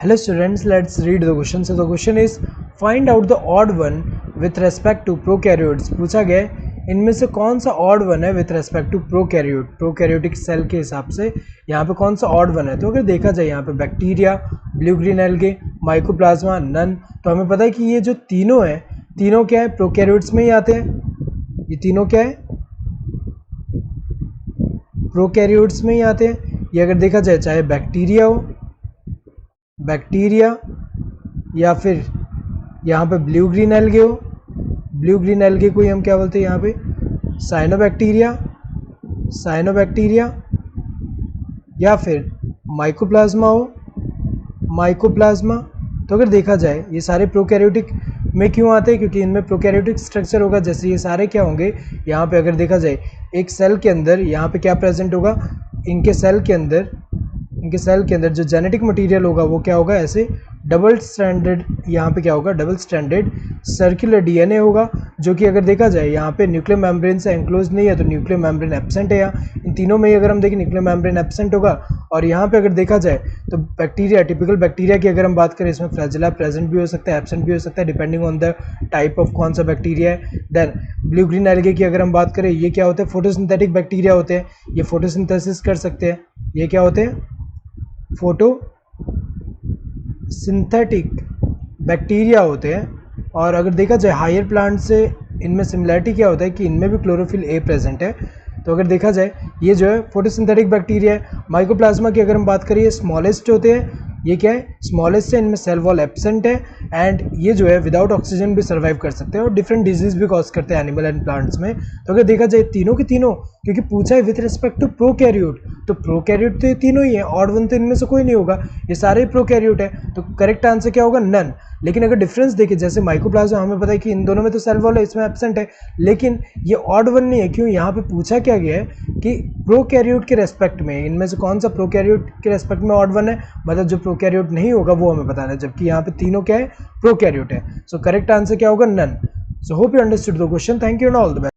Hello students, let's read the question. So the question is find out the odd one with respect to prokaryotes. पूछा गया है इनमें से कौन सा ऑड वन है with respect to prokaryotic cell के हिसाब से यहाँ पे कौन सा ऑड वन है। तो अगर देखा जाए यहाँ पे bacteria, blue green algae, mycoplasma, none, तो हमें पता है कि ये जो तीनों है तीनों क्या है प्रोकैरियोट्स में ही आते हैं। ये तीनों क्या है प्रोकैरियोट्स में ही आते हैं। ये अगर देखा जाए चाहे बैक्टीरिया या फिर यहाँ पे ब्लू ग्रीन एल्गे हो, ब्लू ग्रीन एल्गे को ही हम क्या बोलते हैं यहाँ पे साइनोबैक्टीरिया या फिर माइकोप्लाज्मा। तो अगर देखा जाए ये सारे प्रोकैरियोटिक में क्यों आते हैं, क्योंकि इनमें प्रोकैरियोटिक स्ट्रक्चर होगा। जैसे ये सारे क्या होंगे यहाँ पे अगर देखा जाए एक सेल के अंदर यहाँ पे क्या प्रेजेंट होगा, इनके सेल के अंदर जो जेनेटिक मटेरियल होगा वो क्या होगा, ऐसे डबल स्ट्रैंडेड, यहाँ पे क्या होगा डबल स्ट्रैंडेड सर्कुलर डीएनए होगा, जो कि अगर देखा जाए यहाँ पे न्यूक्लियर मेम्ब्रेन से एंक्लोज नहीं है तो न्यूक्लियर मेम्ब्रेन एब्सेंट है। यहाँ इन तीनों में ही अगर हम देखें न्यूक्लियर मेम्ब्रेन एब्सेंट होगा। और यहाँ पे अगर देखा जाए तो बैक्टीरिया, टिपिकल बैक्टीरिया की अगर हम बात करें इसमें फ्लैजेला प्रेजेंट भी हो सकता है, एब्सेंट भी हो सकता है, depending on the type of कौन सा बैक्टीरिया है। देन ब्लू ग्रीन एल्गे की अगर हम बात करें, ये क्या होते हैं फोटोसिंथेटिक बैक्टीरिया होते हैं, ये फोटोसिंथेसिस कर सकते हैं। ये क्या होते हैं फोटोसिंथेटिक बैक्टीरिया होते हैं। और अगर देखा जाए हायर प्लांट से इनमें सिमिलरिटी क्या होता है कि इनमें भी क्लोरोफिल ए प्रेजेंट है। तो अगर देखा जाए ये जो है फोटोसिंथेटिक बैक्टीरिया है। माइकोप्लाज्मा की अगर हम बात करें ये स्मॉलेस्ट होते हैं, ये क्या है स्मॉलेस्ट है, इनमें सेल वॉल एब्सेंट है एंड ये जो है विदाउट ऑक्सीजन भी सर्वाइव कर सकते हैं और डिफरेंट डिजीज भी कॉज करते हैं एनिमल एंड प्लांट्स में। तो अगर देखा जाए तीनों के तीनों, क्योंकि पूछा है विथ रिस्पेक्ट टू प्रोकैरियोट, तो प्रोकैरियोट तो ये तीनों ही है, ऑड वन तो इनमें से कोई नहीं होगा, ये सारे प्रोकैरियोट है। तो करेक्ट आंसर क्या होगा नन। लेकिन अगर डिफरेंस देखें जैसे माइकोप्लाज्मा, हमें पता है कि इन दोनों में तो सेल वॉल है, इसमें एब्सेंट है, लेकिन ये ऑड वन नहीं है। क्यों, यहाँ पे पूछा क्या गया है कि प्रोकैरियोट के रेस्पेक्ट में इनमें से कौन सा प्रोकैरियोट के रेस्पेक्ट में ऑड वन है, मतलब जो प्रोकैरियोट नहीं होगा वो हमें बताना है, जबकि यहाँ पे तीनों क्या है प्रोकैरियोट है। सो करेक्ट आंसर क्या होगा none. So hope you understood the question. Thank you and all the best.